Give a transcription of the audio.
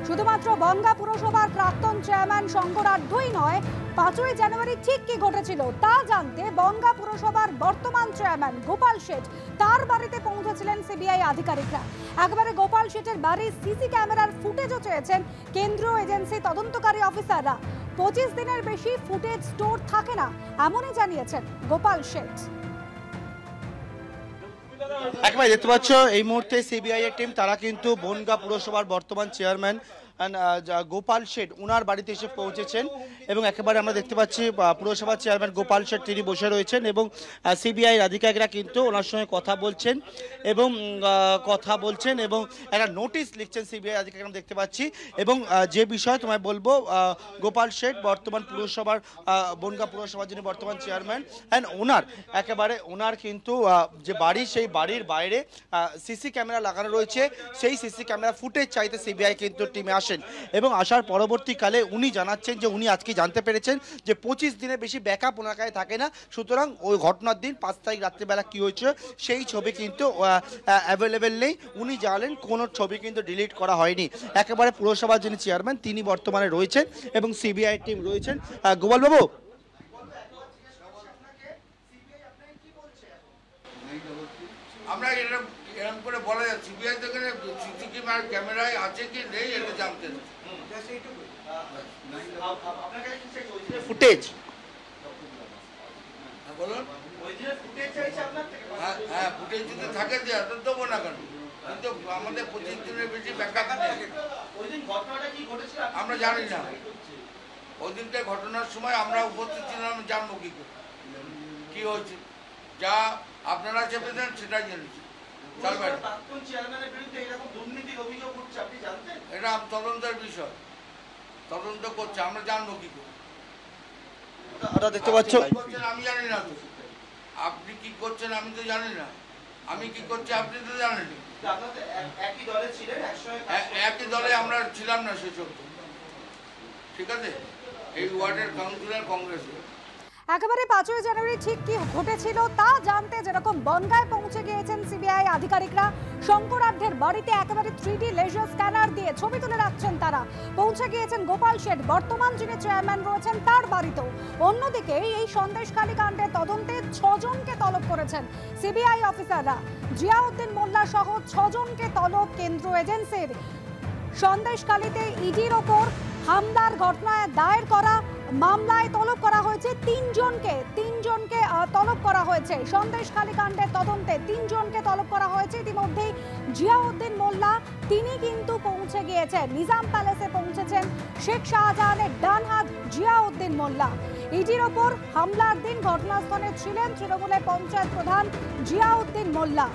শুধুমাত্র বনগাঁ পুরসভার প্রাক্তন চেয়ারম্যান শঙ্কর আঢ্যই নয়, 5ই জানুয়ারি ঠিক কি ঘটেছিল তা জানতে বনগাঁ পুরসভার বর্তমান চেয়ারম্যান গোপাল শেঠ তার বাড়িতে পৌঁছেছিলেন সিবিআই আধিকারিকরা। একবারে গোপাল শেঠের বাড়ির সিসি ক্যামেরার ফুটেজও চেয়েছেন কেন্দ্রীয় এজেন্সি তদন্তকারী অফিসাররা। 25 দিনের বেশি ফুটেজ স্টোর থাকে না, এমনই জানিয়েছেন গোপাল শেঠ। একবার দেখতে পাচ্ছ এই মুহূর্তে সিবিআই এর টিম তারা কিন্তু বনগাঁ পুরসভার বর্তমান চেয়ারম্যান গোপাল শেঠ ওনার বাড়িতে এসে পৌঁছেছেন এবং একেবারে আমরা দেখতে পাচ্ছি পুরসভার চেয়ারম্যান গোপাল শেঠ তিনি বসে রয়েছেন এবং সিবিআই আধিকারিকরা কিন্তু ওনার সঙ্গে কথা বলছেন এবং একটা নোটিশ লিখছেন সিবিআই আধিকারিক দেখতে পাচ্ছি। এবং যে বিষয়ে তোমায় বলবো, গোপাল শেঠ বর্তমান পুরসভার বনগাঁ পুরসভার যিনি বর্তমান চেয়ারম্যান অ্যান্ড ওনার কিন্তু যে বাড়ি সেই বাড়ির বাইরে সিসি ক্যামেরা লাগানো রয়েছে। সেই সিসি ক্যামেরা ফুটেজ চাইতে সিবিআই কিন্তু টিমে আসেন এবং আসার পরবর্তীকালে উনি জানাচ্ছেন যে উনি আজকে জানতে পেরেছেন যে 25 দিনের বেশি ব্যাকআপ ওনার কাছে থাকে না। সুতরাং ওই ঘটনার দিন 5 তারিখ রাত্রিবেলা কি হয়েছে সেই ছবি কিন্তু অ্যাভেলেবেল নেই। উনি জানালেন কোনো ছবি কিন্তু ডিলিট করা হয়নি। একেবারে পুরসভার যিনি চেয়ারম্যান তিনি বর্তমানে রয়েছেন এবং সিবিআই টিম রয়েছেন। গোপাল বাবু, আমরা এরকম করে বলা যায় সিবিআই থেকে সিসিটিভি ক্যামেরায় আছে কি নেই এটা জানতে ফুটেজ বলুন। হ্যাঁ ফুটেজ যদি থাকে দেবো না কেন, কিন্তু আমাদের 25 দিনের বেশি ব্যাখ্যা আমরা জানি না। ওই দিনকে ঘটনার সময় আমরা উপস্থিত ছিলাম, জানবো কি করে কি হয়েছে। যা আপনারা চেপেছেন সেটাই জেনেছি। এটা তদন্তের বিষয়, তদন্ত করছে, আমরা জানবো কি করে। দেখতে পাচ্ছ আমি জানি না তো, আপনি কি করছেন আমি তো জানি না, আমি কি করছি আপনি তো জানেন। একই দলে আমরা ছিলাম না সেসব, ঠিক আছে। এই ওয়ার্ডের কাউন্সিলর কংগ্রেসের। একেবারে 5ই জানুয়ারি ঠিক কি ঘটেছিল তা জানতে যেরকম বনগাঁয় পৌঁছে গিয়েছেন সিবিআই আধিকারিকরা, শঙ্কর আঢ্যের বাড়িতে একেবারে 3D লেজার স্ক্যানার দিয়ে ছবি তুলে রাখছেন তারা। পৌঁছে গিয়েছেন গোপাল শেঠ বর্তমান যিনি চেয়ারম্যান রয়েছেন তার বাড়িতেও। অন্যদিকে এই সন্দেশখালী কাণ্ডের তদন্তে 6 জনকে তলব করেছেন সিবিআই অফিসাররা। জিয়াউদ্দিন মোল্লা সহ 6 জনকে তলব কেন্দ্র এজেন্সির। সন্দেশখালীতে ইডির ওপর হামলার ঘটনায় দায়ের করা মামলায় তলব করা হয়েছে 3 জনকে তলব করা হয়েছে। সন্দেশখালী কাণ্ডের তদন্তে 3 জনকে তলব করা হয়েছে। ইতিমধ্যেই জিয়াউদ্দিন মোল্লা তিনি কিন্তু পৌঁছে গিয়েছেন, নিজাম প্যালেসে পৌঁছেছেন শেখ শাহজাহানের ডান হাত জিয়াউদ্দিন মোল্লা। ইডির ওপর হামলার দিন ঘটনাস্থলে ছিলেন তৃণমূলের পঞ্চায়েত প্রধান জিয়াউদ্দিন মোল্লা।